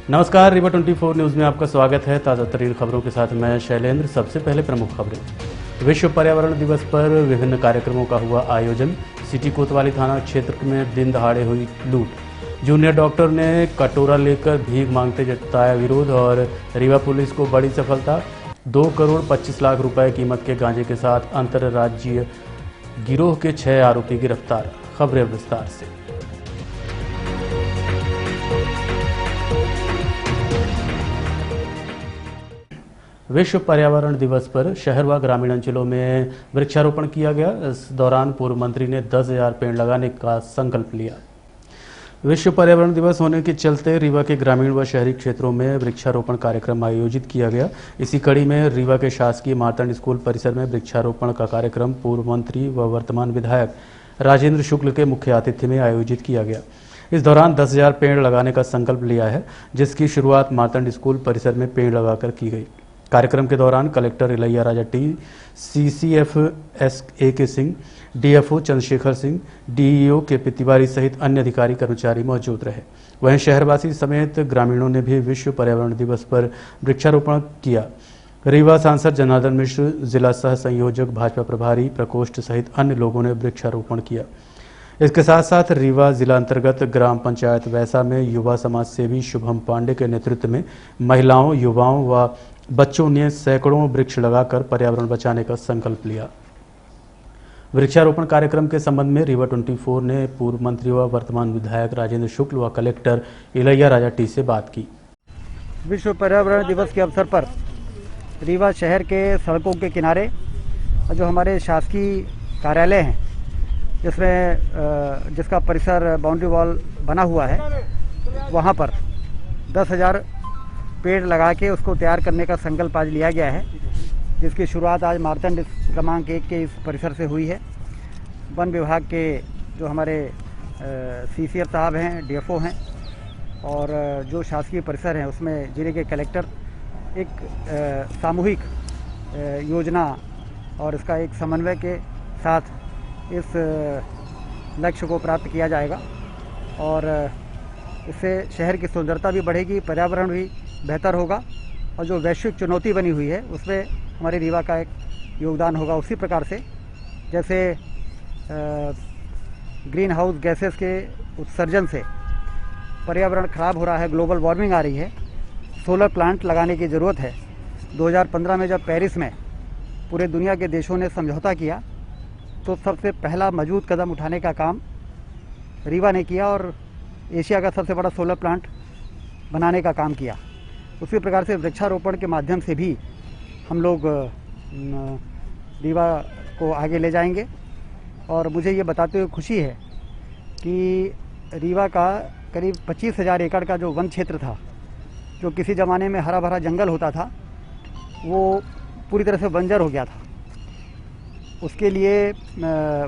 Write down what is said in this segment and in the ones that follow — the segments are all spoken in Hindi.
नमस्कार, रीवा 24 न्यूज़ में आपका स्वागत है। ताज़ा तरीन खबरों के साथ मैं शैलेंद्र। सबसे पहले प्रमुख खबरें। विश्व पर्यावरण दिवस पर विभिन्न कार्यक्रमों का हुआ आयोजन। सिटी कोतवाली थाना क्षेत्र में दिन दहाड़े हुई लूट। जूनियर डॉक्टर ने कटोरा लेकर भीख मांगते जताया विरोध और रीवा पुलिस को बड़ी सफलता। 2 करोड़ 25 लाख रुपए कीमत के गांजे के साथ अंतर्राज्यीय गिरोह के 6 आरोपी गिरफ्तार। खबरें विस्तार से। विश्व पर्यावरण दिवस पर शहर व ग्रामीण अंचलों में वृक्षारोपण किया गया। इस दौरान पूर्व मंत्री ने 10,000 पेड़ लगाने का संकल्प लिया। विश्व पर्यावरण दिवस होने के चलते रीवा के ग्रामीण व शहरी क्षेत्रों में वृक्षारोपण कार्यक्रम आयोजित किया गया। इसी कड़ी में रीवा के शासकीय मार्तंड स्कूल परिसर में वृक्षारोपण का कार्यक्रम पूर्व मंत्री व वर्तमान विधायक राजेंद्र शुक्ल के मुख्य आतिथ्य में आयोजित किया गया। इस दौरान 10,000 पेड़ लगाने का संकल्प लिया है, जिसकी शुरुआत मार्तंड स्कूल परिसर में पेड़ लगाकर की गई। कार्यक्रम के दौरान collector Ilaiya Raja T, CCF AK Singh, DFO Chandrashekhar Singh, DEO KP Tiwari सहित अन्य अधिकारी कर्मचारी मौजूद रहे। वहीं शहरवासी समेत ग्रामीणों ने भी विश्व पर्यावरण दिवस पर वृक्षारोपण किया। रीवा सांसद जनार्दन मिश्र, जिला सह संयोजक भाजपा प्रभारी प्रकोष्ठ सहित अन्य लोगों ने वृक्षारोपण किया। इसके साथ साथ रीवा जिला अंतर्गत ग्राम पंचायत वैसा में युवा समाज सेवी शुभम पांडे के नेतृत्व में महिलाओं, युवाओं व बच्चों ने सैकड़ों वृक्ष लगाकर पर्यावरण बचाने का संकल्प लिया। वृक्षारोपण कार्यक्रम के संबंध में रीवा 24 ने पूर्व मंत्री व वर्तमान विधायक राजेंद्र शुक्ल व कलेक्टर इलैया राजा टी से बात की। विश्व पर्यावरण दिवस के अवसर पर रीवा शहर के सड़कों के किनारे जो हमारे शासकीय कार्यालय हैं, जिसका परिसर बाउंड्री वॉल बना हुआ है, वहाँ पर 10,000 पेड़ लगा के उसको तैयार करने का संकल्प आज लिया गया है, जिसकी शुरुआत आज मार्तंड क्रमांक 1 के इस परिसर से हुई है। वन विभाग के जो हमारे CCF साहब हैं, DFO हैं और जो शासकीय परिसर हैं उसमें जिले के कलेक्टर एक सामूहिक योजना और इसका एक समन्वय के साथ इस लक्ष्य को प्राप्त किया जाएगा और इससे शहर की सुंदरता भी बढ़ेगी, पर्यावरण भी बेहतर होगा और जो वैश्विक चुनौती बनी हुई है उसमें हमारे रीवा का एक योगदान होगा। उसी प्रकार से जैसे ग्रीन हाउस गैसेस के उत्सर्जन से पर्यावरण ख़राब हो रहा है, ग्लोबल वार्मिंग आ रही है, सोलर प्लांट लगाने की ज़रूरत है। 2015 में जब पेरिस में पूरे दुनिया के देशों ने समझौता किया तो सबसे पहला मजबूत कदम उठाने का काम रीवा ने किया और एशिया का सबसे बड़ा सोलर प्लांट बनाने का काम किया। उसी प्रकार से वृक्षारोपण के माध्यम से भी हम लोग रीवा को आगे ले जाएंगे और मुझे ये बताते हुए खुशी है कि रीवा का करीब 25,000 एकड़ का जो वन क्षेत्र था, जो किसी ज़माने में हरा भरा जंगल होता था, वो पूरी तरह से बंजर हो गया था। उसके लिए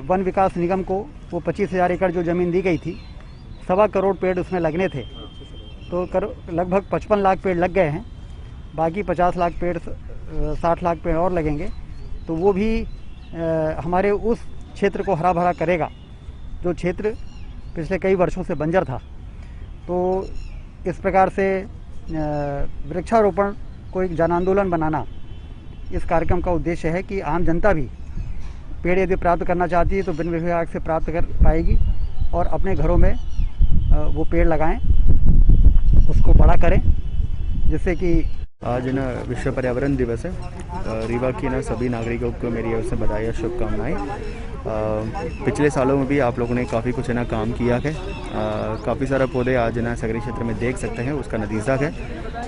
वन विकास निगम को वो 25,000 एकड़ जो ज़मीन दी गई थी, 1.25 करोड़ पेड़ उसमें लगने थे, तो लगभग 55 लाख पेड़ लग गए हैं। बाकी 50 लाख पेड़ 60 लाख पेड़ और लगेंगे, तो वो भी हमारे उस क्षेत्र को हरा भरा करेगा जो क्षेत्र पिछले कई वर्षों से बंजर था। तो इस प्रकार से वृक्षारोपण को एक जन आंदोलन बनाना इस कार्यक्रम का उद्देश्य है कि आम जनता भी पेड़ यदि प्राप्त करना चाहती है तो वन विभाग से प्राप्त कर पाएगी और अपने घरों में वो पेड़ लगाएं, उसको बड़ा करें, जिससे कि आज ना विश्व पर्यावरण दिवस है। रीवा की ना सभी नागरिकों को मेरी ओर से बधाई और शुभकामनाएं। पिछले सालों में भी आप लोगों ने काफ़ी कुछ है ना काम किया है। काफ़ी सारा पौधे आज ना सागरी क्षेत्र में देख सकते हैं, उसका नतीजा है।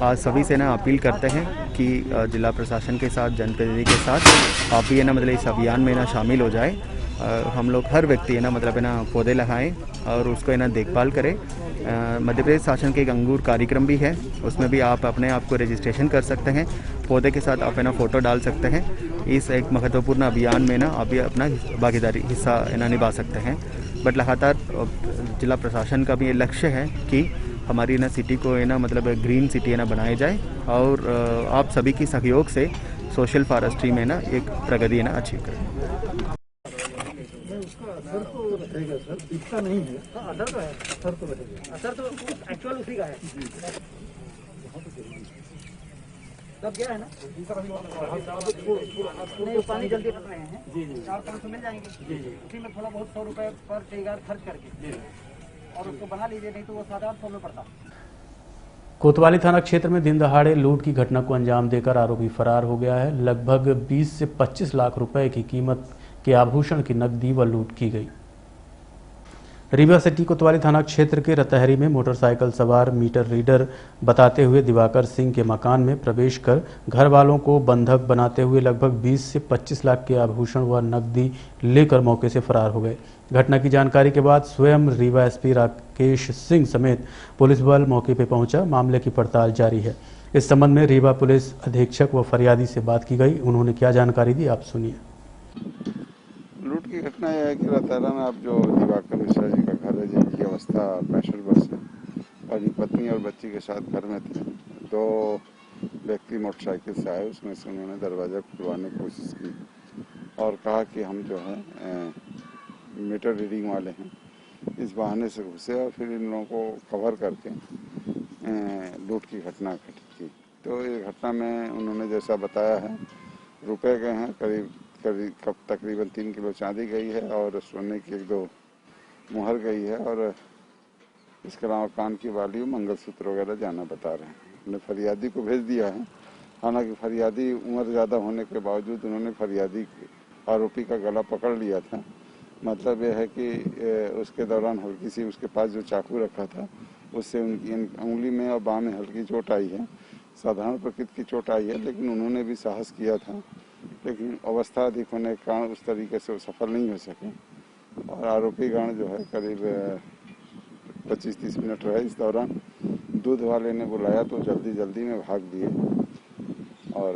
आज सभी से ना अपील करते हैं कि जिला प्रशासन के साथ, जनप्रतिनिधि के साथ आप भी है ना मतलब इस अभियान में ना शामिल हो जाए। हम लोग हर व्यक्ति है ना मतलब है ना पौधे लगाएं और उसको है ना देखभाल करें। मध्य प्रदेश शासन के एक अंगूर कार्यक्रम भी है, उसमें भी आप अपने आप को रजिस्ट्रेशन कर सकते हैं। पौधे के साथ आप है ना फ़ोटो डाल सकते हैं। इस एक महत्वपूर्ण अभियान में ना आप भी अपना भागीदारी हिस्सा है ना निभा सकते हैं। बट लगातार जिला प्रशासन का भी ये लक्ष्य है कि हमारी ना सिटी को है ना मतलब ग्रीन सिटी है ना बनाया जाए और आप सभी की सहयोग से सोशल फॉरेस्ट्री में ना एक प्रगति है ना अचीव करें। असर तो रहेगा सर, इतना नहीं है। हाँ, असर तो है, असर तो रहेगा, असर तो एक्चुअल उसी का है। दब गया है ना? नहीं, पानी जल्दी रख रहे हैं। 400-500 मिल जाएंगे। उसी में थोड़ा बहुत 100 रुपए पर टेगार खर्च करके और उसको बना लीजिए, नहीं तो वो 700-800 में पड़ता। कोतवाली थाना क्षेत्र में दिन दहाड़े लूट की घटना को अंजाम देकर आरोपी फरार हो गया है। लगभग 20 से 25 लाख रुपए की कीमत के आभूषण की नकदी व लूट की गई। रीवा सिटी कोतवाली थाना क्षेत्र के रतहरी में मोटरसाइकिल सवार मीटर रीडर बताते हुए दिवाकर सिंह के मकान में प्रवेश कर घर वालों को बंधक बनाते हुए लगभग 20 से 25 लाख के आभूषण व नकदी लेकर मौके से फरार हो गए। घटना की जानकारी के बाद स्वयं रीवा एसपी राकेश सिंह समेत पुलिस बल मौके पर पहुंचा। मामले की पड़ताल जारी है। इस संबंध में रीवा पुलिस अधीक्षक व फरियादी से बात की गई। उन्होंने क्या जानकारी दी, आप सुनिए। लूट की घटना यह है कि रतहरा में आप जो दिवाकर मिश्रा जी का घर है, जिनकी अवस्था 65 वर्ष है और अपनी पत्नी और बच्ची के साथ घर में थे। 2 व्यक्ति मोटरसाइकिल से आए, उसमें से उन्होंने दरवाज़ा खुलवाने की कोशिश की और कहा कि हम जो है मीटर रीडिंग वाले हैं। इस बहाने से घुसे और फिर इन लोगों को कवर करके लूट की घटना घटी थी। तो इस घटना में उन्होंने जैसा बताया है, रुपए गए हैं करीब तकरीबन 3 किलो चांदी गई है और सोने की 1-2 मुहर गई है और इसके अलावा कान की बाली, मंगलसूत्र वगैरह जाना बता रहे हैं। उन्होंने फरियादी को भेज दिया है। हालांकि फरियादी उम्र ज़्यादा होने के बावजूद उन्होंने फरियादी आरोपी का गला पकड़ लिया था। मतलब यह है कि उसके दौरान हल्की सी उसके पास जो चाकू रखा था उससे उनकी उंगली में और बाँह में हल्की चोट आई है। साधारण प्रकृति की चोट आई है, लेकिन उन्होंने भी साहस किया था, लेकिन अवस्था अधिक होने के कारण उस तरीके से वो सफल नहीं हो सके और आरोपी गण जो है करीब 25-30 मिनट रहे। इस दौरान दूध वाले ने बुलाया तो जल्दी में भाग दिए और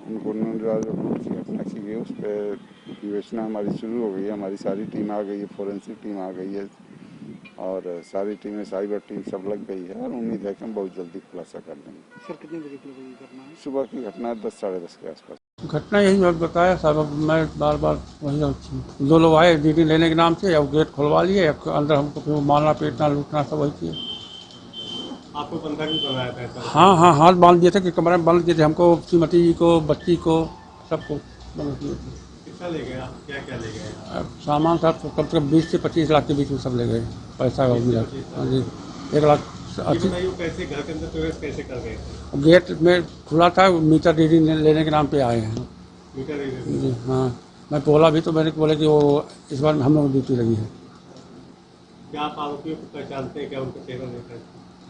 उनको जो लूट की घटना की गई उस पर विवेचना हमारी शुरू हो गई है। हमारी सारी टीम आ गई है, फोरेंसिक टीम आ गई है और सारी टीमें, साइबर टीम सब लग गई है और उम्मीद है कि हम बहुत जल्दी खुलासा कर लेंगे। सर, कितने बजे की घटना है? सुबह की घटना है 10-10:30 के आसपास। घटना यही बताया साहब। मैं बार वही 2 लोग आए डीडी लेने के नाम से, अब गेट खुलवा लिए, अंदर हमको फिर मारना पीटना लूटना सब वही किया। आपको बंधक भी बनाया था? हाँ, हाथ बांध दिए थे कि कमरे में बंद किए थे हमको, श्रीमती जी को, बच्ची को, सबको बंद किए थे। कितना ले गए? क्या ले गए? सामान था तो कम से कम 20 से 25 लाख के बीच में सब ले गए। पैसा मिला, हाँ जी, 1,80,000। कैसे घर के अंदर प्रवेश कैसे कर गए? गेट में खुला था, मीटर रीडिंग लेने के नाम पे आए हैं। मीटर जी हाँ, मैं बोला भी तो मैंने बोला कि वो इस बार हम लोग ड्यूटी लगी है। क्या आप आरोपियों को पहचानते हैं? क्या उनका चेहरा देखा?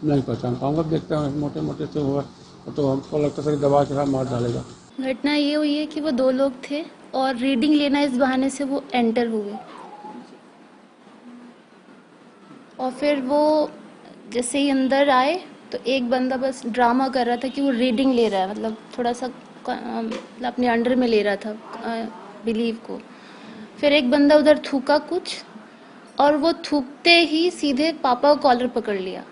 नहीं पहचान पाऊंगा, देखते हैं मोटे से होगा तो हमको लगता था कि दबा के साथ मार डालेगा। घटना ये हुई है कि वो 2 लोग थे और रीडिंग लेना इस बहाने से वो एंटर हुए और फिर वो जैसे ही अंदर आए तो एक बंदा बस ड्रामा कर रहा था कि वो रीडिंग ले रहा है, मतलब थोड़ा सा अपने अंडर में ले रहा था बिलीव को। फिर एक बंदा उधर थूका कुछ और वो थूकते ही सीधे पापा का कॉलर पकड़ लिया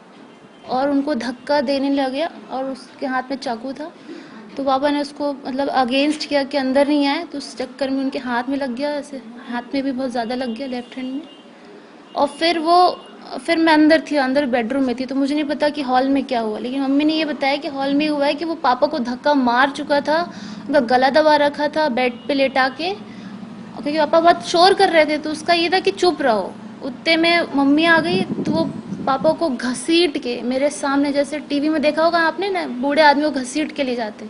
और उनको धक्का देने लग गया और उसके हाथ में चाकू था तो पापा ने उसको मतलब अगेंस्ट किया कि अंदर नहीं आए, तो उस चक्कर में उनके हाथ में लग गया, ऐसे हाथ में भी बहुत ज़्यादा लग गया, लेफ्ट हैंड में। और फिर मैं अंदर थी, अंदर बेडरूम में थी, तो मुझे नहीं पता कि हॉल में क्या हुआ, लेकिन मम्मी ने ये बताया कि हॉल में हुआ है कि वो पापा को धक्का मार चुका था, उनका गला दबा रखा था बेड पे लेटा के, क्योंकि पापा बहुत शोर कर रहे थे तो उसका ये था कि चुप रहो। उतने में मम्मी आ गई तो वो पापा को घसीट के मेरे सामने, जैसे टीवी में देखा होगा आपने ना, बूढ़े आदमी को घसीट के ले जाते,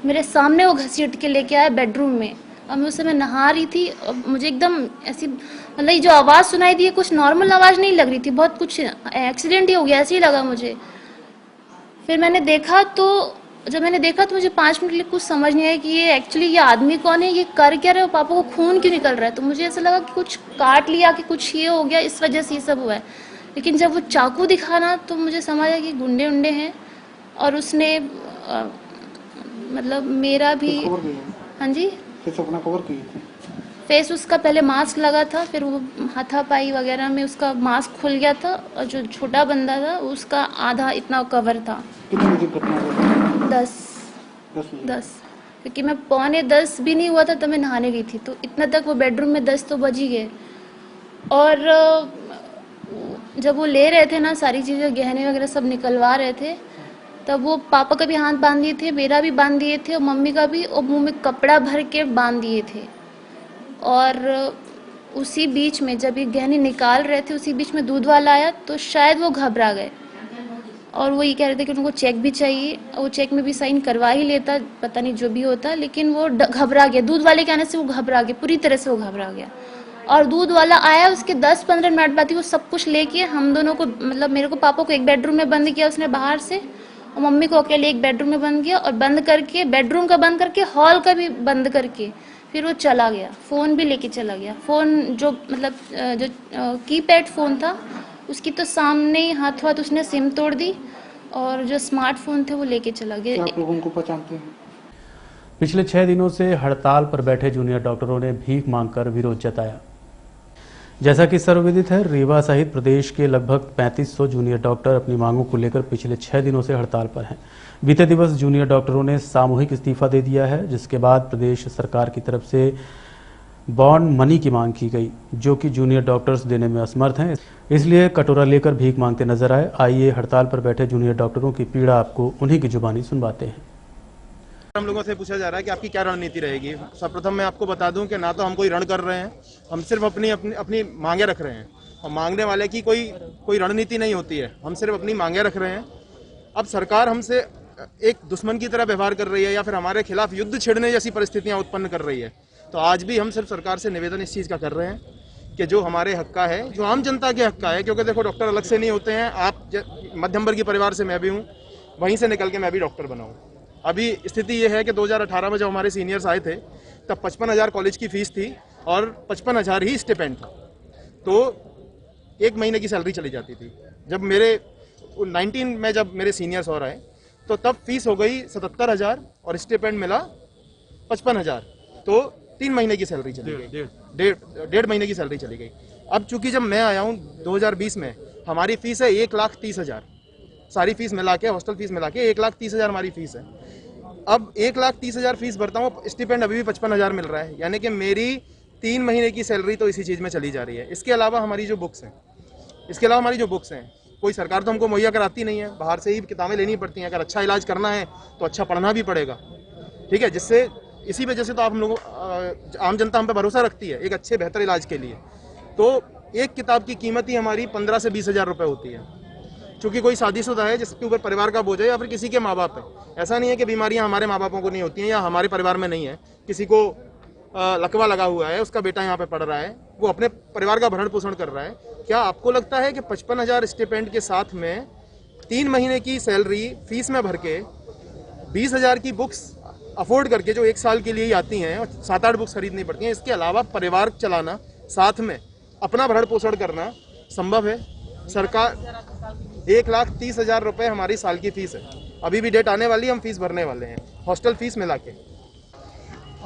मेरे सामने वो घसीट के लेके आए बेडरूम में। और मैं उस समय नहा रही थी और मुझे एकदम ऐसी मतलब ये जो आवाज़ सुनाई दी है कुछ नॉर्मल आवाज़ नहीं लग रही थी, बहुत कुछ एक्सीडेंट ही हो गया ऐसे ही लगा मुझे। फिर जब मैंने देखा तो मुझे 5 मिनट के लिए कुछ समझ नहीं आया कि ये एक्चुअली ये आदमी कौन है, ये कर क्या रहे हो, पापा को खून क्यों निकल रहा है। तो मुझे ऐसा लगा कि कुछ काट लिया, कि कुछ ये हो गया, इस वजह से ये सब हुआ है। लेकिन जब वो चाकू दिखाना तो मुझे समझ आया कि गुंडे उंडे हैं और उसने मतलब मेरा भी, हाँ जी, फेस उसका पहले मास्क लगा था, फिर वो हाथापाई वगैरह में उसका मास्क खुल गया था और जो छोटा बंदा था उसका आधा इतना कवर था। 10 क्योंकि मैं 9:45 भी नहीं हुआ था तब मैं नहाने गई थी, तो इतना तक वो बेडरूम में 10 तो बज ही गए। और जब वो ले रहे थे ना सारी चीज़ें, गहने वगैरह सब निकलवा रहे थे, तब वो पापा का भी हाथ बांध दिए थे, मेरा भी बांध दिए थे और मम्मी का भी, और मुंह में कपड़ा भर के बांध दिए थे। और उसी बीच में जब ये गहने निकाल रहे थे, उसी बीच में दूध वाला आया, तो शायद वो घबरा गए और वो ये कह रहे थे कि उनको चेक भी चाहिए, और वो चेक में भी साइन करवा ही लेता, पता नहीं जो भी होता, लेकिन वो घबरा गया। दूध वाले के आने से वो घबरा गया, पूरी तरह से वो घबरा गया। और दूध वाला आया, उसके 10-15 मिनट बाद ही वो सब कुछ लेके हम दोनों को, मतलब मेरे को, पापा को एक बेडरूम में बंद किया उसने बाहर से, और मम्मी को अकेले एक बेडरूम में बंद किया, और बंद करके, बेडरूम का बंद करके, हॉल का भी बंद करके फिर वो चला गया। फ़ोन भी लेके चला गया। फ़ोन जो, मतलब जो कीपैड फ़ोन था, उसकी तो सामने हाथों हाथ उसने सिम तोड़ दी, और जो स्मार्टफोन थे वो लेके चला गया। क्या आप लोगों को पहचानते हैं? पिछले 6 दिनों से हड़ताल पर बैठे जूनियर डॉक्टरों ने भीख मांगकर विरोध जताया। जैसा कि सर्वविदित है, रीवा सहित प्रदेश के लगभग 3500 जूनियर डॉक्टर अपनी मांगों को लेकर पिछले 6 दिनों से हड़ताल पर हैं। बीते दिवस जूनियर डॉक्टरों ने सामूहिक इस्तीफा दे दिया है, जिसके बाद प्रदेश सरकार की तरफ से बॉन्ड मनी की मांग की गई, जो कि जूनियर डॉक्टर्स देने में असमर्थ हैं, इसलिए कटोरा लेकर भीख मांगते नजर आए। आइए हड़ताल पर बैठे जूनियर डॉक्टरों की पीड़ा आपको उन्हीं की जुबानी सुनवाते हैं। हम लोगों से पूछा जा रहा है कि आपकी क्या रणनीति रहेगी। सर्वप्रथम मैं आपको बता दूं कि ना तो हम कोई रण कर रहे हैं, हम सिर्फ अपनी मांगे रख रहे हैं, और मांगने वाले की कोई रणनीति नहीं होती है, हम सिर्फ अपनी मांगे रख रहे हैं। अब सरकार हमसे एक दुश्मन की तरह व्यवहार कर रही है, या फिर हमारे खिलाफ युद्ध छेड़ने जैसी परिस्थितियां उत्पन्न कर रही है। तो आज भी हम सिर्फ सरकार से निवेदन इस चीज़ का कर रहे हैं कि जो हमारे हक का है, जो आम जनता के हक का है, क्योंकि देखो डॉक्टर अलग से नहीं होते हैं। आप मध्यम वर्गीय परिवार से मैं भी हूँ, वहीं से निकल के मैं भी डॉक्टर बना हूँ। अभी स्थिति ये है कि 2018 में जब हमारे सीनियर्स आए थे, तब 55,000 कॉलेज की फीस थी और 55,000 ही स्टिपेंड था, तो 1 महीने की सैलरी चली जाती थी। जब मेरे 19 में जब मेरे सीनियर्स और आए, तो तब फीस हो गई 77,000 और स्टिपेंड मिला 55,000, तो 3 महीने की सैलरी चली गई, डेढ़ महीने की सैलरी चली गई। अब चूंकि जब मैं आया हूँ 2020 में, हमारी फीस है 1,30,000, सारी फीस मिला के, हॉस्टल फीस मिला के 1,30,000 हमारी फीस है। अब 1,30,000 फीस भरता हूँ, स्टिपेंड अभी भी 55,000 मिल रहा है, यानी कि मेरी 3 महीने की सैलरी तो इसी चीज़ में चली जा रही है। इसके अलावा हमारी जो बुक्स हैं, कोई सरकार तो हमको मुहैया कराती नहीं है, बाहर से ही किताबें लेनी पड़ती हैं। अगर अच्छा इलाज करना है तो अच्छा पढ़ना भी पड़ेगा, ठीक है, जिससे इसी वजह से तो आप हम लोगों, आम जनता हम पे भरोसा रखती है एक अच्छे बेहतर इलाज के लिए। तो एक किताब की कीमत ही हमारी 15 से 20,000 रुपये होती है। चूँकि कोई शादीशुदा है जिसके ऊपर परिवार का बोझ है, या फिर किसी के माँ बाप है, ऐसा नहीं है कि बीमारियां हमारे माँ बापों को नहीं होती हैं या हमारे परिवार में नहीं है। किसी को लकवा लगा हुआ है, उसका बेटा यहाँ पे पढ़ रहा है, वो अपने परिवार का भरण पोषण कर रहा है। क्या आपको लगता है कि 55,000 स्टिपेंड के साथ में 3 महीने की सैलरी फीस में भर के 20,000 की बुक्स अफोर्ड करके, जो 1 साल के लिए ही आती हैं और 7-8 बुक्स खरीदनी पड़ती हैं, इसके अलावा परिवार चलाना, साथ में अपना भरण पोषण करना संभव है? सरकार 1,30,000 रुपये हमारी साल की फीस है। अभी भी डेट आने वाली है, हम फीस भरने वाले हैं, हॉस्टल फीस मिला के।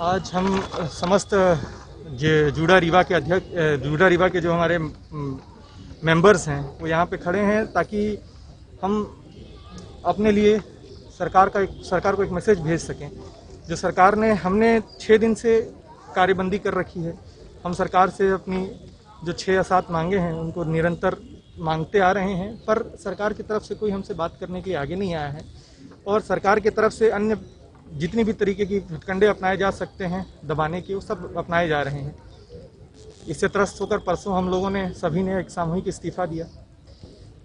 आज हम समस्त जूडा रीवा के अध्यक्ष, जूडा रीवा के जो हमारे मेंबर्स हैं, वो यहाँ पे खड़े हैं ताकि हम अपने लिए सरकार को एक मैसेज भेज सकें। जो सरकार ने, हमने 6 दिन से कार्यबंदी कर रखी है। हम सरकार से अपनी जो 6 या 7 मांगे हैं उनको निरंतर मांगते आ रहे हैं, पर सरकार की तरफ से कोई हमसे बात करने के लिए आगे नहीं आया है। और सरकार की तरफ से अन्य जितनी भी तरीके की हथकंडे अपनाए जा सकते हैं दबाने के, वो सब अपनाए जा रहे हैं। इससे त्रस्त होकर परसों हम लोगों ने, सभी ने एक सामूहिक इस्तीफा दिया।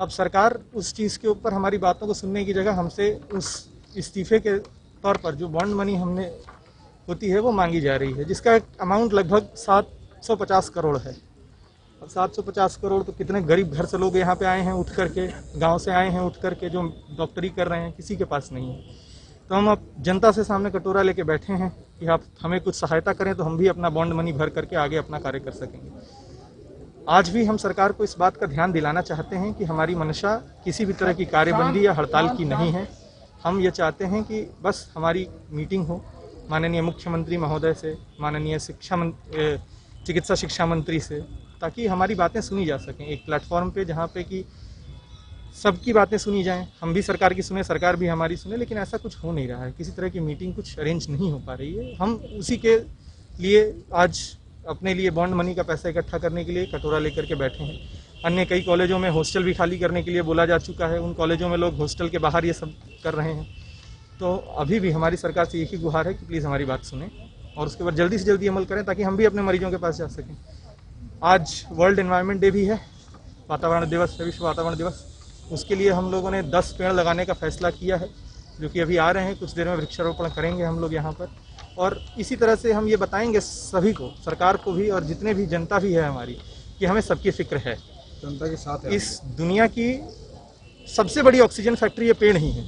अब सरकार उस चीज़ के ऊपर हमारी बातों को सुनने की जगह हमसे उस इस्तीफे के तौर पर जो बॉन्ड मनी हमने होती है वो मांगी जा रही है, जिसका अमाउंट लगभग 750 करोड़ है। अब 750 करोड़ तो कितने गरीब घर से लोग यहाँ पे आए हैं उठ करके, गांव से आए हैं उठ करके, जो डॉक्टरी कर रहे हैं, किसी के पास नहीं है। तो हम अब जनता से सामने कटोरा लेके बैठे हैं कि आप हमें कुछ सहायता करें तो हम भी अपना बॉन्ड मनी भर करके आगे अपना कार्य कर सकेंगे। आज भी हम सरकार को इस बात का ध्यान दिलाना चाहते हैं कि हमारी मंशा किसी भी तरह की कार्यबंदी या हड़ताल की नहीं है। हम ये चाहते हैं कि बस हमारी मीटिंग हो माननीय मुख्यमंत्री महोदय से, माननीय चिकित्सा शिक्षा मंत्री से, ताकि हमारी बातें सुनी जा सकें एक प्लेटफॉर्म पे, जहाँ पे कि सबकी बातें सुनी जाएं। हम भी सरकार की सुने, सरकार भी हमारी सुने, लेकिन ऐसा कुछ हो नहीं रहा है। किसी तरह की मीटिंग कुछ अरेंज नहीं हो पा रही है। हम उसी के लिए आज अपने लिए बॉन्ड मनी का पैसा इकट्ठा करने के लिए कटोरा लेकर के बैठे हैं। अन्य कई कॉलेजों में हॉस्टल भी खाली करने के लिए बोला जा चुका है। उन कॉलेजों में लोग हॉस्टल के बाहर ये सब कर रहे हैं। तो अभी भी हमारी सरकार से एक ही गुहार है कि प्लीज़ हमारी बात सुनें और उसके बाद जल्दी से जल्दी अमल करें ताकि हम भी अपने मरीजों के पास जा सकें। आज वर्ल्ड एनवायरनमेंट डे भी है, वातावरण दिवस है, विश्व वातावरण दिवस। उसके लिए हम लोगों ने 10 पेड़ लगाने का फैसला किया है, जो कि अभी आ रहे हैं। कुछ देर में वृक्षारोपण करेंगे हम लोग यहाँ पर। और इसी तरह से हम ये बताएंगे सभी को, सरकार को भी और जितने भी जनता भी है हमारी, कि हमें सबकी फिक्र है। जनता के साथ है। इस दुनिया की सबसे बड़ी ऑक्सीजन फैक्ट्री ये पेड़ ही है।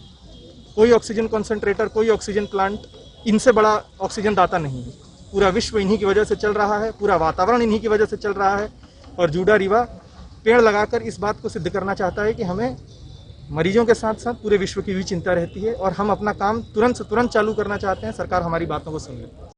कोई ऑक्सीजन कॉन्सेंट्रेटर, कोई ऑक्सीजन प्लांट इनसे बड़ा ऑक्सीजन दाता नहीं है। पूरा विश्व इन्हीं की वजह से चल रहा है, पूरा वातावरण इन्हीं की वजह से चल रहा है। और जूडा रीवा पेड़ लगाकर इस बात को सिद्ध करना चाहता है कि हमें मरीजों के साथ साथ पूरे विश्व की भी चिंता रहती है और हम अपना काम तुरंत से तुरंत चालू करना चाहते हैं। सरकार हमारी बातों को सुन ले।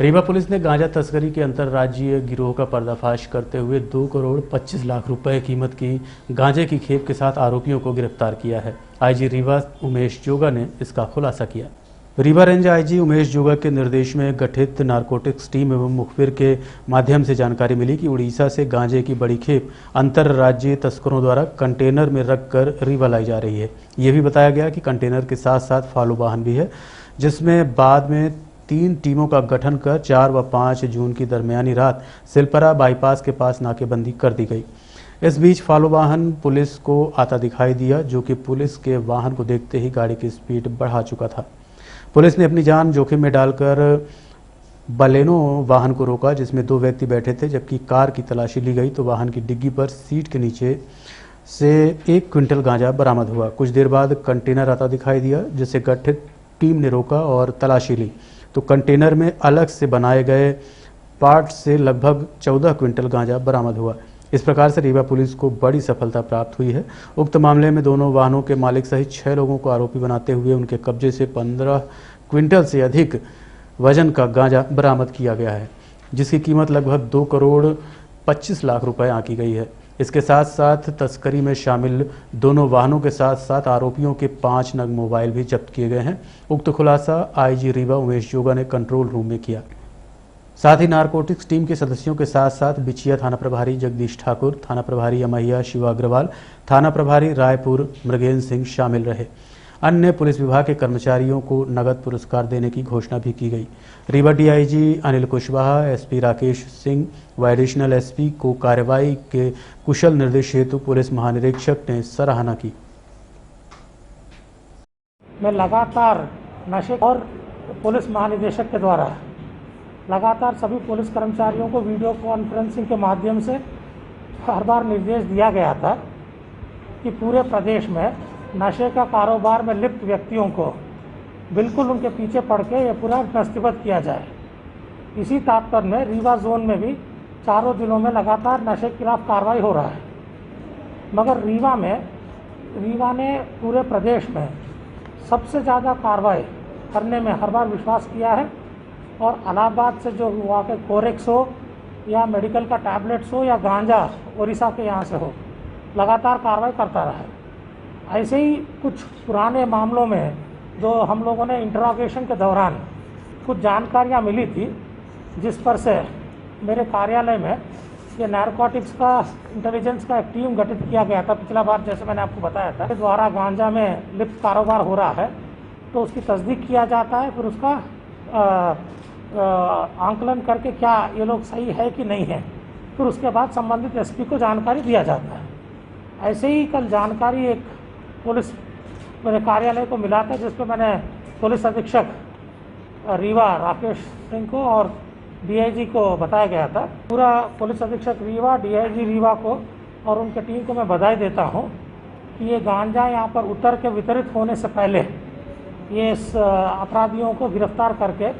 रीवा पुलिस ने गांजा तस्करी के अंतर्राज्यीय गिरोह का पर्दाफाश करते हुए 2 करोड़ 25 लाख रुपए कीमत की गांजे की खेप के साथ आरोपियों को गिरफ्तार किया है। आईजी रीवा उमेश जोगा ने इसका खुलासा किया। रीवा रेंज आईजी उमेश जोगा के निर्देश में गठित नारकोटिक्स टीम एवं मुखबिर के माध्यम से जानकारी मिली कि उड़ीसा से गांजे की बड़ी खेप अंतर्राज्यीय तस्करों द्वारा कंटेनर में रखकर रीवा लाई जा रही है। ये भी बताया गया कि कंटेनर के साथ साथ फॉलो वाहन भी है, जिसमें बाद में 3 टीमों का गठन कर 4 व 5 जून की दरमियानी रात सिलपरा बाईपास के पास नाकेबंदी कर दी गई। इस बीच फॉलो वाहन पुलिस को आता दिखाई दिया, जो कि पुलिस के वाहन को देखते ही गाड़ी की स्पीड बढ़ा चुका था। पुलिस ने अपनी जान जोखिम में डालकर बलेनो वाहन को रोका, जिसमें 2 व्यक्ति बैठे थे, जबकि कार की तलाशी ली गई तो वाहन की डिग्गी पर सीट के नीचे से 1 क्विंटल गांजा बरामद हुआ। कुछ देर बाद कंटेनर आता दिखाई दिया, जिसे गठित टीम ने रोका और तलाशी ली तो कंटेनर में अलग से बनाए गए पार्ट से लगभग 14 क्विंटल गांजा बरामद हुआ। इस प्रकार से रीवा पुलिस को बड़ी सफलता प्राप्त हुई है। उक्त मामले में दोनों वाहनों के मालिक सहित 6 लोगों को आरोपी बनाते हुए उनके कब्जे से 15 क्विंटल से अधिक वजन का गांजा बरामद किया गया है, जिसकी कीमत लगभग 2 करोड़ 25 लाख रुपए आंकी गई है। इसके साथ साथ तस्करी में शामिल दोनों वाहनों के साथ साथ आरोपियों के 5 नग मोबाइल भी जब्त किए गए हैं। उक्त खुलासा आईजी रीवा उमेश जोगा ने कंट्रोल रूम में किया। साथ ही नारकोटिक्स टीम के सदस्यों के साथ साथ बिछिया थाना प्रभारी जगदीश ठाकुर, थाना प्रभारी अमैया शिवा अग्रवाल, थाना प्रभारी रायपुर मृगेंद्र सिंह शामिल रहे। अन्य पुलिस विभाग के कर्मचारियों को नगद पुरस्कार देने की घोषणा भी की गई। रीवा डीआईजी अनिल कुशवाहा, एसपी राकेश सिंह व एडिशनल एसपी को कार्रवाई के कुशल निर्देश हेतु पुलिस महानिरीक्षक ने सराहना की। मैं लगातार नशे और पुलिस महानिदेशक के द्वारा लगातार सभी पुलिस कर्मचारियों को वीडियो कॉन्फ्रेंसिंग के माध्यम से हर बार निर्देश दिया गया था कि पूरे प्रदेश में नशे का कारोबार में लिप्त व्यक्तियों को बिल्कुल उनके पीछे पड़ के ये पूरा नस्तिबद्ध किया जाए। इसी तात्पर्य में रीवा जोन में भी चारों जिलों में लगातार नशे के खिलाफ कार्रवाई हो रहा है। मगर रीवा ने पूरे प्रदेश में सबसे ज़्यादा कार्रवाई करने में हर बार विश्वास किया है और इलाहाबाद से जो वहाँ के कोरेक्स हो या मेडिकल का टैबलेट्स हो या गांजा उड़ीसा के यहाँ से हो, लगातार कार्रवाई करता रहा है। ऐसे ही कुछ पुराने मामलों में जो हम लोगों ने इंटरोगेशन के दौरान कुछ जानकारियाँ मिली थी, जिस पर से मेरे कार्यालय में ये नारकोटिक्स का इंटेलिजेंस का एक टीम गठित किया गया था पिछला बार, जैसे मैंने आपको बताया था। के द्वारा गांजा में लिप्त कारोबार हो रहा है तो उसकी तस्दीक किया जाता है, फिर उसका आंकलन करके क्या ये लोग सही है कि नहीं है, फिर उसके बाद संबंधित एसपी को जानकारी दिया जाता है। ऐसे ही कल जानकारी एक पुलिस मेरे कार्यालय को मिला था, जिसपे मैंने पुलिस अधीक्षक रीवा राकेश सिंह को और डीआईजी को बताया गया था। पूरा पुलिस अधीक्षक रीवा, डीआईजी रीवा को और उनके टीम को मैं बधाई देता हूँ कि ये गांजा यहाँ पर उतर के वितरित होने से पहले ये अपराधियों को गिरफ्तार करके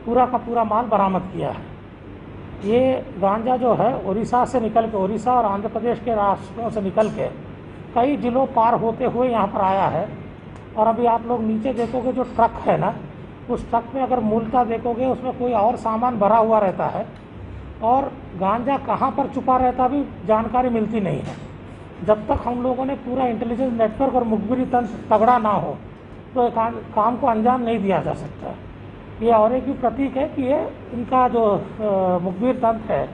पूरा का पूरा माल बरामद किया है। ये गांजा जो है उड़ीसा से निकल के, उड़ीसा और आंध्र प्रदेश के राष्ट्रों से निकल के कई जिलों पार होते हुए यहाँ पर आया है। और अभी आप लोग नीचे देखोगे जो ट्रक है ना, उस ट्रक में अगर मूलतः देखोगे उसमें कोई और सामान भरा हुआ रहता है और गांजा कहाँ पर छुपा रहता भी जानकारी मिलती नहीं है। जब तक हम लोगों ने पूरा इंटेलिजेंस नेटवर्क और मुखबिरी तंत्र तगड़ा ना हो तो काम को अंजाम नहीं दिया जा सकता। ये और एक भी प्रतीक है कि ये इनका जो मुखबिर तंत्र है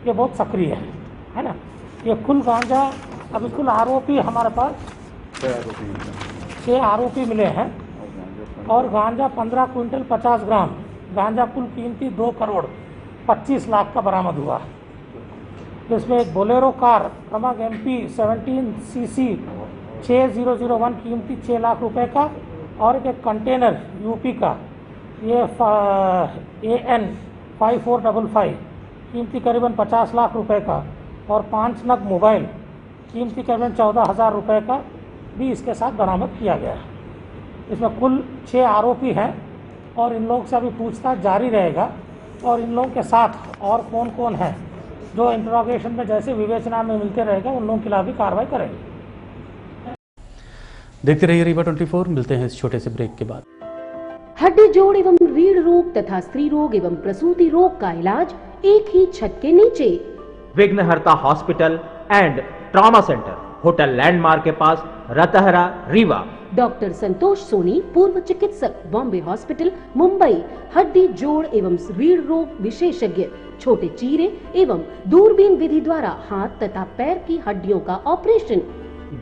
ये बहुत सक्रिय है ना। ये कुल गांजा अभी कुल आरोपी हमारे पास 6 आरोपी मिले हैं और गांजा 15 क्विंटल 50 ग्राम गांजा कुल कीमती 2 करोड़ 25 लाख का बरामद हुआ। इसमें एक बोलेरो कार क्रमांक MP 17CC 6001 कीमती 6 लाख रुपए का और एक कंटेनर यूपी का ये AN 5455 कीमती करीबन 50 लाख रुपए का और 5 नग मोबाइल कीमती करीबन 14,000 रुपए का भी इसके साथ बरामद किया गया। इसमें कुल 6 आरोपी हैं और इन लोगों से अभी पूछताछ जारी रहेगा और इन लोगों के साथ और कौन कौन है जो इंटरोगेशन में जैसे विवेचना में मिलते रहेगा उन लोगों के खिलाफ भी कार्रवाई करेंगे। देखते रहिए रीवा 24। मिलते हैं इस छोटे से ब्रेक के बाद। हड्डी जोड़ एवं रीढ़ रोग तथा स्त्री रोग एवं प्रसूति रोग का इलाज एक ही छत के नीचे। विघ्नहर्ता hospital and trauma centre, hotel landmark के पास, रतहरा, रीवा। डॉक्टर संतोष सोनी, पूर्व चिकित्सक, बॉम्बे हॉस्पिटल, मुंबई। हड्डी जोड़ एवं रीढ़ रोग विशेषज्ञ, छोटे चीरे एवं दूरबीन विधि द्वारा हाथ तथा पैर की हड्डियों का ऑपरेशन।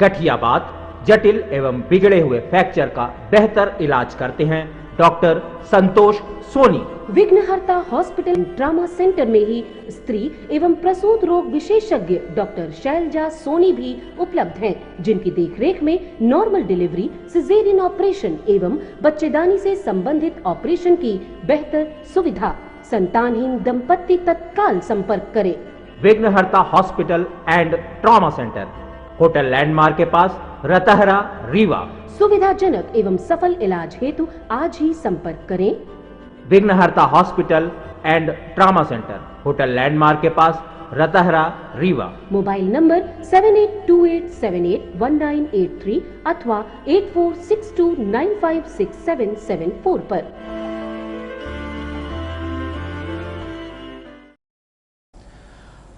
गठियाबात, जटिल एवं बिगड़े हुए फ्रैक्चर का बेहतर इलाज करते हैं डॉक्टर संतोष सोनी। विघ्नहर्ता हॉस्पिटल ट्रॉमा सेंटर में ही स्त्री एवं प्रसूत रोग विशेषज्ञ डॉक्टर शैलजा सोनी भी उपलब्ध हैं, जिनकी देखरेख में नॉर्मल डिलीवरी, सिजेरियन ऑपरेशन एवं बच्चेदानी से संबंधित ऑपरेशन की बेहतर सुविधा। संतानहीन दंपत्ति तत्काल संपर्क करें। विघ्नहर्ता hospital and trauma centre, hotel landmark के पास, रतहरा, रीवा। सुविधाजनक एवं सफल इलाज हेतु आज ही संपर्क करें। विघ्नहर्ता hospital and trauma centre, hotel landmark के पास, रतहरा, रीवा। मोबाइल नंबर 7828781983 अथवा 8462956774 पर।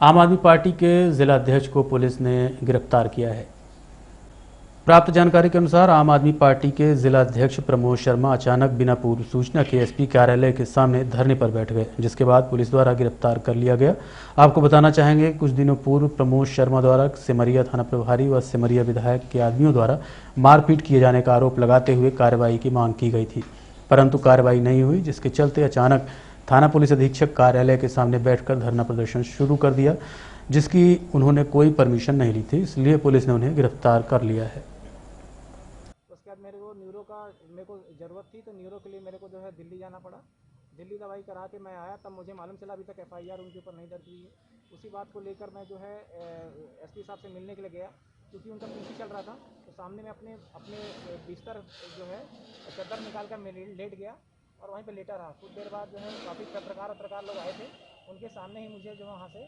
आम आदमी पार्टी के जिला अध्यक्ष को पुलिस ने गिरफ्तार किया है। प्राप्त जानकारी के अनुसार आम आदमी पार्टी के जिला अध्यक्ष प्रमोद शर्मा अचानक बिना पूर्व सूचना के SP कार्यालय के सामने धरने पर बैठ गए, जिसके बाद पुलिस द्वारा गिरफ्तार कर लिया गया। आपको बताना चाहेंगे कुछ दिनों पूर्व प्रमोद शर्मा द्वारा सिमरिया थाना प्रभारी व सिमरिया विधायक के आदमियों द्वारा मारपीट किए जाने का आरोप लगाते हुए कार्रवाई की मांग की गई थी, परंतु कार्रवाई नहीं हुई, जिसके चलते अचानक थाना पुलिस अधीक्षक कार्यालय के सामने बैठकर धरना प्रदर्शन शुरू कर दिया, जिसकी उन्होंने कोई परमिशन नहीं ली थी, इसलिए पुलिस ने उन्हें गिरफ्तार कर लिया है। उसके बाद मेरे को ज़रूरत थी तो न्यूरो के लिए मेरे को जो है दिल्ली जाना पड़ा। दिल्ली दवाई करा के मैं आया, तब मुझे मालूम चला अभी तक FIR उनके ऊपर नहीं दर्ज हुई है। उसी बात को लेकर मैं जो है SP साहब से मिलने के लिए गया, क्योंकि उनका PC चल रहा था। तो सामने में अपने बिस्तर जो है चद्दर निकाल कर मैं लेट गया और वहीं पे लेटा रहा। कुछ देर बाद जो है काफ़ी पत्रकार लोग आए थे, उनके सामने ही मुझे जो वहाँ से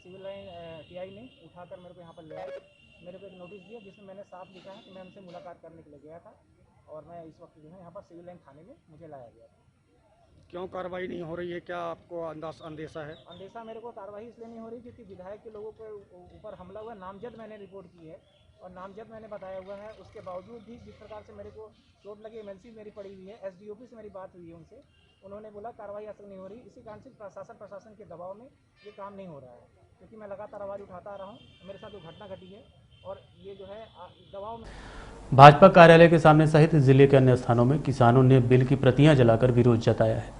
सिविल लाइन TI ने उठाकर मेरे को यहाँ पर ले आए। मेरे को एक नोटिस दिया जिसमें मैंने साफ लिखा है कि मैं उनसे मुलाकात करने के लिए गया था और मैं इस वक्त जो है यहाँ पर सिविल लाइन थाने में मुझे लाया गया था। क्यों कार्रवाई नहीं हो रही है, क्या आपको अंदेशा है? अंदेशा मेरे को कार्रवाई इसलिए नहीं हो रही क्योंकि विधायक के लोगों के ऊपर हमला हुआ, नामजद मैंने रिपोर्ट की है और नामजद मैंने बताया हुआ है। उसके बावजूद भी जिस प्रकार से मेरे को चोट लगी, MLC मेरी पड़ी हुई है, SDOP से मेरी बात हुई है उनसे, उन्होंने बोला कार्रवाई असर नहीं हो रही। इसी कारण से प्रशासन के दबाव में ये काम नहीं हो रहा है, क्योंकि मैं लगातार आवाज़ उठाता आ रहा हूँ। मेरे साथ जो घटना घटी है और ये जो है दबाव में। भाजपा कार्यालय के सामने सहित जिले के अन्य स्थानों में किसानों ने बिल की प्रतियां जलाकर विरोध जताया है।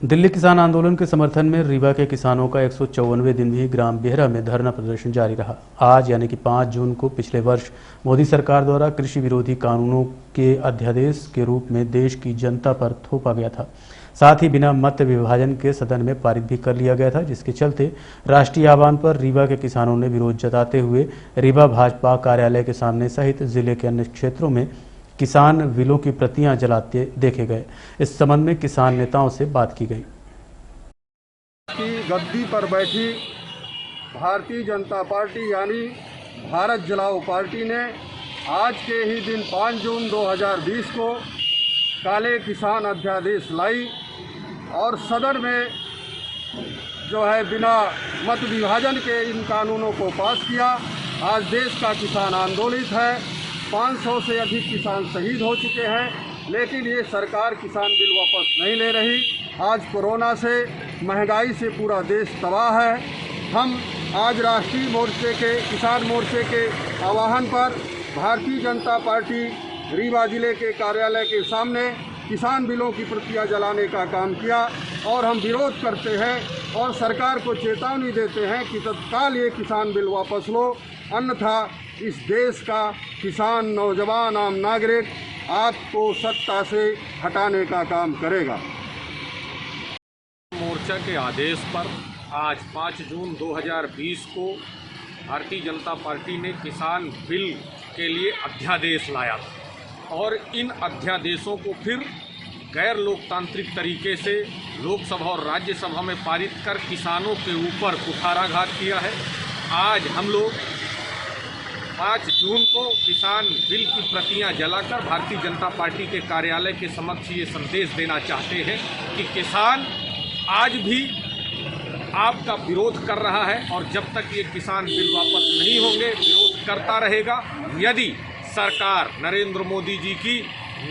दिल्ली किसान आंदोलन के समर्थन में रीवा के किसानों का 154वें दिन भी ग्राम बेहरा में धरना प्रदर्शन जारी रहा। आज यानी कि 5 जून को पिछले वर्ष मोदी सरकार द्वारा कृषि विरोधी कानूनों के अध्यादेश के रूप में देश की जनता पर थोपा गया था, साथ ही बिना मत विभाजन के सदन में पारित भी कर लिया गया था, जिसके चलते राष्ट्रीय आह्वान पर रीवा के किसानों ने विरोध जताते हुए रीवा भाजपा कार्यालय के सामने सहित जिले के अन्य क्षेत्रों में किसान बिलों की प्रतियां जलाते देखे गए। इस संबंध में किसान नेताओं से बात की गई। की गद्दी पर बैठी भारतीय जनता पार्टी यानी भारत जलाओ पार्टी ने आज के ही दिन 5 जून 2020 को काले किसान अध्यादेश लाई और सदन में जो है बिना मत विभाजन के इन कानूनों को पास किया। आज देश का किसान आंदोलित है, 500 से अधिक किसान शहीद हो चुके हैं, लेकिन ये सरकार किसान बिल वापस नहीं ले रही। आज कोरोना से, महंगाई से पूरा देश तबाह है। हम आज राष्ट्रीय मोर्चे के, किसान मोर्चे के आह्वान पर भारतीय जनता पार्टी रीवा जिले के कार्यालय के सामने किसान बिलों की प्रतियां जलाने का काम किया और हम विरोध करते हैं और सरकार को चेतावनी देते हैं कि तत्काल ये किसान बिल वापस लो, अन्यथा इस देश का किसान, नौजवान, आम नागरिक आपको सत्ता से हटाने का काम करेगा। मोर्चा के आदेश पर आज 5 जून 2020 को भारतीय जनता पार्टी ने किसान बिल के लिए अध्यादेश लाया और इन अध्यादेशों को फिर गैर लोकतांत्रिक तरीके से लोकसभा और राज्यसभा में पारित कर किसानों के ऊपर कुठाराघात किया है। आज हम लोग 5 जून को किसान बिल की प्रतियां जलाकर भारतीय जनता पार्टी के कार्यालय के समक्ष ये संदेश देना चाहते हैं कि किसान आज भी आपका विरोध कर रहा है और जब तक ये किसान बिल वापस नहीं होंगे विरोध करता रहेगा। यदि सरकार नरेंद्र मोदी जी की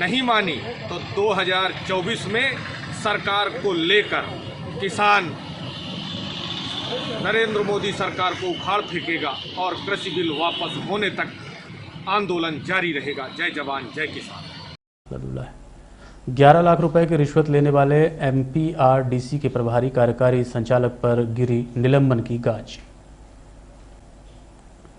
नहीं मानी तो 2024 में सरकार को लेकर किसान नरेंद्र मोदी सरकार को उखाड़ फेंकेगा और कृषि बिल वापस होने तक आंदोलन जारी रहेगा। जय जवान जय किसान। 11 लाख रुपए की रिश्वत लेने वाले MPRDC के प्रभारी कार्यकारी संचालक पर गिरी निलंबन की गाज।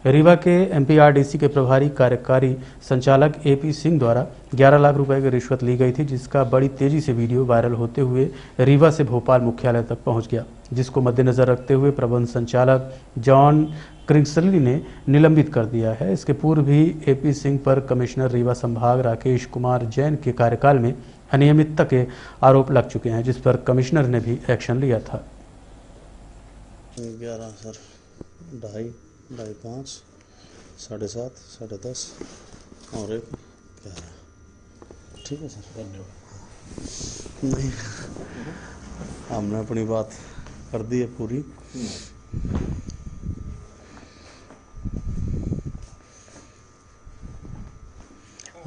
रीवा के MPRDC के प्रभारी कार्यकारी संचालक AP सिंह द्वारा 11 लाख रुपए की रिश्वत ली गई थी, जिसका बड़ी तेजी से वीडियो वायरल होते हुए रीवा से भोपाल मुख्यालय तक पहुंच गया, जिसको मद्देनजर रखते हुए प्रबंध संचालक जॉन क्रिंगसली ने निलंबित कर दिया है। इसके पूर्व भी AP सिंह पर कमिश्नर रीवा संभाग राकेश कुमार जैन के कार्यकाल में अनियमितता के आरोप लग चुके हैं, जिस पर कमिश्नर ने भी एक्शन लिया था। 11 सर, 2.5, 5, 7.5, 10.5 और 1 11। ठीक है सर, धन्यवाद। नहीं, हमने अपनी बात कर दी है पूरी।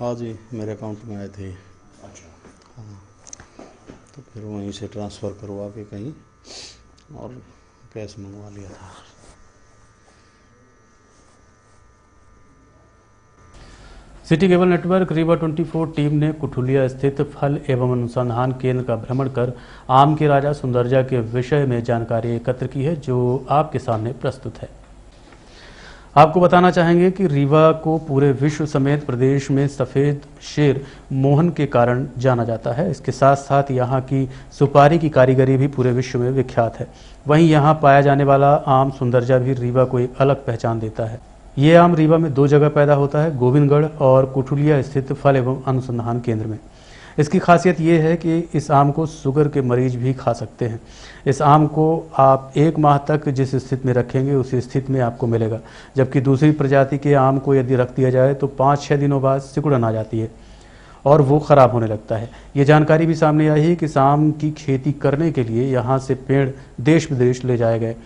आज ही मेरे अकाउंट में आए थे। अच्छा। हाँ, तो फिर वहीं से ट्रांसफ़र करवा के कहीं और कैश मंगवा लिया था। City cable network Rewa 24 team ने कुठुलिया स्थित फल एवं अनुसंधान केंद्र का भ्रमण कर आम के राजा सुंदरजा के विषय में जानकारी एकत्र की है, जो आपके सामने प्रस्तुत है। आपको बताना चाहेंगे कि रीवा को पूरे विश्व समेत प्रदेश में सफ़ेद शेर मोहन के कारण जाना जाता है। इसके साथ साथ यहाँ की सुपारी की कारीगरी भी पूरे विश्व में विख्यात है। वहीं यहाँ पाया जाने वाला आम सुंदरजा भी रीवा को एक अलग पहचान देता है। ये आम रीवा में 2 जगह पैदा होता है, गोविंदगढ़ और कुठुलिया स्थित फल एवं अनुसंधान केंद्र में। इसकी खासियत ये है कि इस आम को शुगर के मरीज भी खा सकते हैं। इस आम को आप 1 माह तक जिस स्थिति में रखेंगे उसी स्थिति में आपको मिलेगा, जबकि दूसरी प्रजाति के आम को यदि रख दिया जाए तो 5-6 दिनों बाद सिकुड़न आ जाती है और वो ख़राब होने लगता है। ये जानकारी भी सामने आई है कि इस आम की खेती करने के लिए यहाँ से पेड़ देश विदेश ले जाए गए।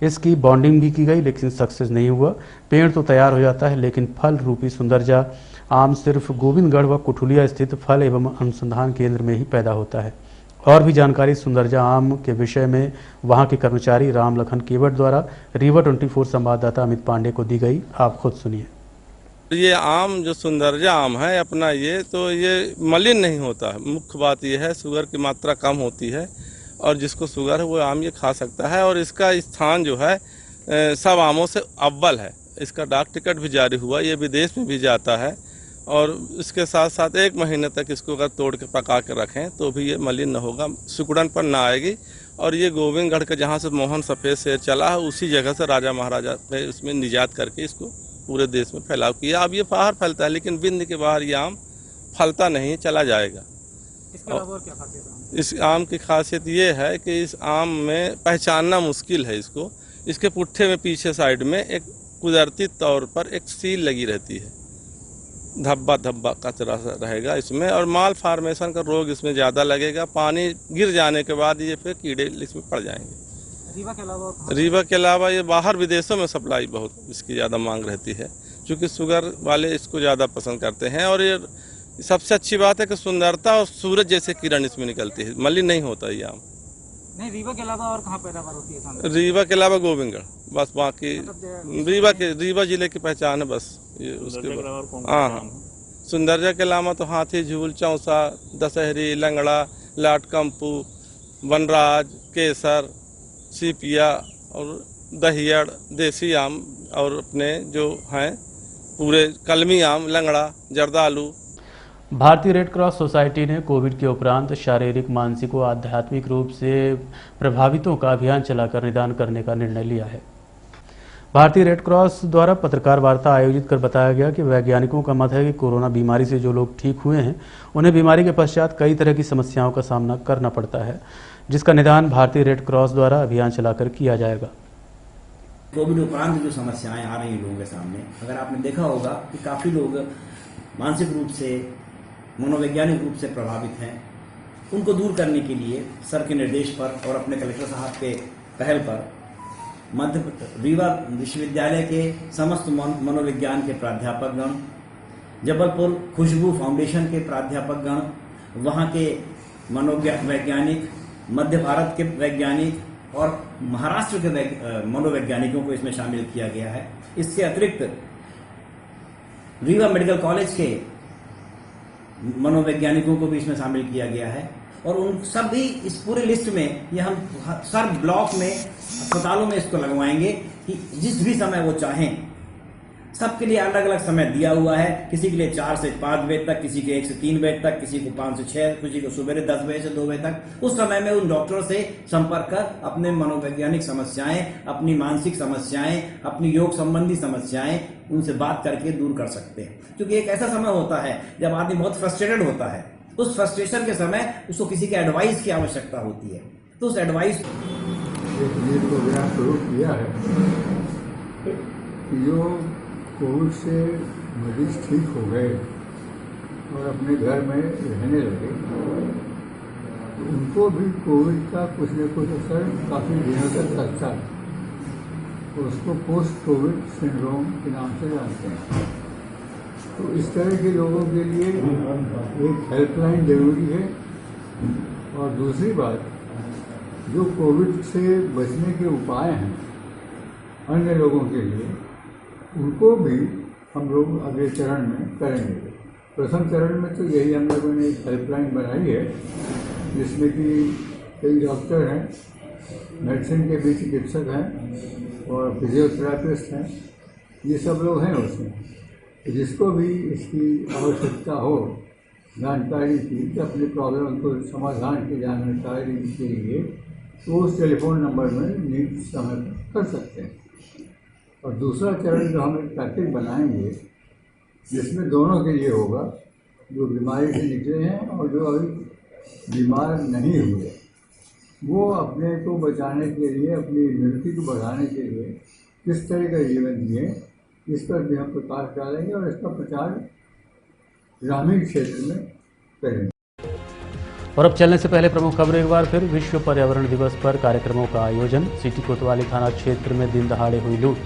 इसकी बॉन्डिंग भी की गई, लेकिन सक्सेस नहीं हुआ। पेड़ तो तैयार हो जाता है, लेकिन फल रूपी सुंदरजा आम सिर्फ गोविंदगढ़ व कुठुलिया स्थित फल एवं अनुसंधान केंद्र में ही पैदा होता है। और भी जानकारी सुंदरजा आम के विषय में वहां के कर्मचारी राम लखन केवट द्वारा रीवा 24 संवाददाता अमित पांडे को दी गई। आप खुद सुनिए। ये आम जो सुंदरजा आम है अपना, ये मलिन नहीं होता है। मुख्य बात यह है शुगर की मात्रा कम होती है और जिसको शुगर है वो आम ये खा सकता है। और इसका स्थान जो है सब आमों से अव्वल है। इसका डाक टिकट भी जारी हुआ, ये विदेश में भी जाता है। और इसके साथ साथ 1 महीने तक इसको अगर तोड़ के पका के रखें तो भी ये मलिन न होगा, सिकुड़न पर ना आएगी। और ये गोविंदगढ़ के जहाँ से मोहन सफ़ेद शेर चला है उसी जगह से राजा महाराजा ने इसमें निजात करके इसको पूरे देश में फैलाव किया। अब ये बाहर फैलता है, लेकिन बिंद के बाहर ये आम फलता नहीं, चला जाएगा। इसके अलावा और क्या खासियत है? इस आम की खासियत ये है कि इस आम में पहचानना मुश्किल है इसको। इसके पुट्ठे में पीछे साइड में एक कुदरती तौर पर एक सील लगी रहती है। धब्बा धब्बा कचरा रहेगा इसमें, और माल फार्मेशन का रोग इसमें ज़्यादा लगेगा। पानी गिर जाने के बाद ये फिर कीड़े इसमें पड़ जाएंगे। रीवा के अलावा ये बाहर विदेशों में सप्लाई बहुत इसकी ज़्यादा मांग रहती है, क्योंकि शुगर वाले इसको ज़्यादा पसंद करते हैं। और ये सबसे अच्छी बात है कि सुंदरता और सूरज जैसे किरण इसमें निकलती है, मलिन नहीं होता ये आम। नहीं, रीवा के अलावा और कहाँ पैदावार होती है सामने? रीवा के अलावा गोविंदगढ़, बस बाकी रीवा जिले की पहचान है बस ये। उसके बाद हाँ, सुंदरजा के अलावा तो हाथी झूल, चौसा, दशहरी, लंगड़ा, लाटकंपू, वनराज, केसर, सीपिया और दहियड़, देसी आम, और अपने जो हैं पूरे कलमी आम, लंगड़ा, जर्दालू। भारतीय रेड क्रॉस सोसाइटी ने कोविड के उपरांत शारीरिक, मानसिक व आध्यात्मिक रूप से प्रभावितों का अभियान चलाकर निदान करने का निर्णय लिया है। भारतीय रेड क्रॉस द्वारा पत्रकार वार्ता आयोजित कर बताया गया कि वैज्ञानिकों का मत है कि कोरोना बीमारी से जो लोग ठीक हुए हैं उन्हें बीमारी के पश्चात कई तरह की समस्याओं का सामना करना पड़ता है, जिसका निदान भारतीय रेड क्रॉस द्वारा अभियान चलाकर किया जाएगा। कोविड उपरांत जो समस्याएं आ रही हैं लोगों के सामने, अगर आपने देखा होगा कि काफ़ी लोग मानसिक रूप से, मनोवैज्ञानिक रूप से प्रभावित हैं। उनको दूर करने के लिए सर के निर्देश पर और अपने कलेक्टर साहब के पहल पर रीवा विश्वविद्यालय के समस्त मनोविज्ञान के प्राध्यापकगण, जबलपुर खुशबू फाउंडेशन के प्राध्यापकगण, वहाँ के मनोवैज्ञानिक, मध्य भारत के वैज्ञानिक और महाराष्ट्र के मनोवैज्ञानिकों को इसमें शामिल किया गया है। इसके अतिरिक्त रीवा मेडिकल कॉलेज के मनोवैज्ञानिकों को भी इसमें शामिल किया गया है, और उन सभी इस पूरी लिस्ट में ये हम सर ब्लॉक में, अस्पतालों में इसको लगवाएंगे कि जिस भी समय वो चाहें। सबके लिए अलग अलग समय दिया हुआ है, किसी के लिए 4 से 5 बजे तक, किसी के 1 से 3 बजे तक, किसी को 5 से 6, किसी को सुबह 10 बजे से 2 बजे तक। उस समय में उन डॉक्टरों से संपर्क कर अपने मनोवैज्ञानिक समस्याएं, अपनी मानसिक समस्याएं, अपनी योग संबंधी समस्याएं उनसे बात करके दूर कर सकते हैं। क्योंकि एक ऐसा समय होता है जब आदमी बहुत फ्रस्ट्रेटेड होता है, उस फ्रस्ट्रेशन के समय उसको किसी के एडवाइस की आवश्यकता होती है, तो उस एडवाइस शुरू किया है जो कोविड से मरीज ठीक हो गए और अपने घर में रहने लगे, उनको भी कोविड का कुछ न कुछ असर काफ़ी दिनों तक लगता है, तो उसको पोस्ट कोविड सिंड्रोम के नाम से जानते हैं। तो इस तरह के लोगों के लिए एक हेल्पलाइन जरूरी है। और दूसरी बात, जो कोविड से बचने के उपाय हैं अन्य लोगों के लिए, उनको भी हम लोग अगले चरण में करेंगे। प्रथम चरण में तो यही हम लोगों ने एक हेल्पलाइन बनाई है, जिसमें कि कई डॉक्टर हैं, मेडिसिन के भी चिकित्सक हैं और फिजियोथेरापिस्ट हैं, ये सब लोग हैं उसमें। जिसको भी इसकी आवश्यकता हो जानकारी की, कि अपनी प्रॉब्लम को समाधान की जानकारी के लिए, तो उस टेलीफोन नंबर में नियत समय पर कर सकते हैं। और दूसरा चरण जो हम एक पैकेज बनाएंगे, जिसमें दोनों के लिए होगा, जो बीमारी से निकले हैं और जो अभी बीमार नहीं हुए, वो अपने को बचाने के लिए, अपनी इम्यूनिटी को बढ़ाने के लिए किस तरह का जीवन जिए, इस पर भी हम प्रकाश डालेंगे और इसका प्रचार ग्रामीण क्षेत्र में करेंगे। और अब चलने से पहले प्रमुख खबरें एक बार फिर। विश्व पर्यावरण दिवस पर कार्यक्रमों का आयोजन। सिटी कोतवाली थाना क्षेत्र में दिन दहाड़े हुई लूट।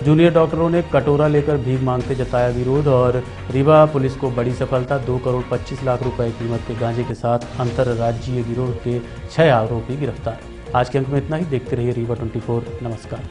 जूनियर डॉक्टरों ने कटोरा लेकर भीख मांगते जताया विरोध। और रीवा पुलिस को बड़ी सफलता, 2 करोड़ 25 लाख रुपए कीमत के गांजे के साथ अंतर्राज्यीय गिरोह के 6 आरोपी गिरफ्तार। आज के अंक में इतना ही। देखते रहिए रीवा 24। नमस्कार।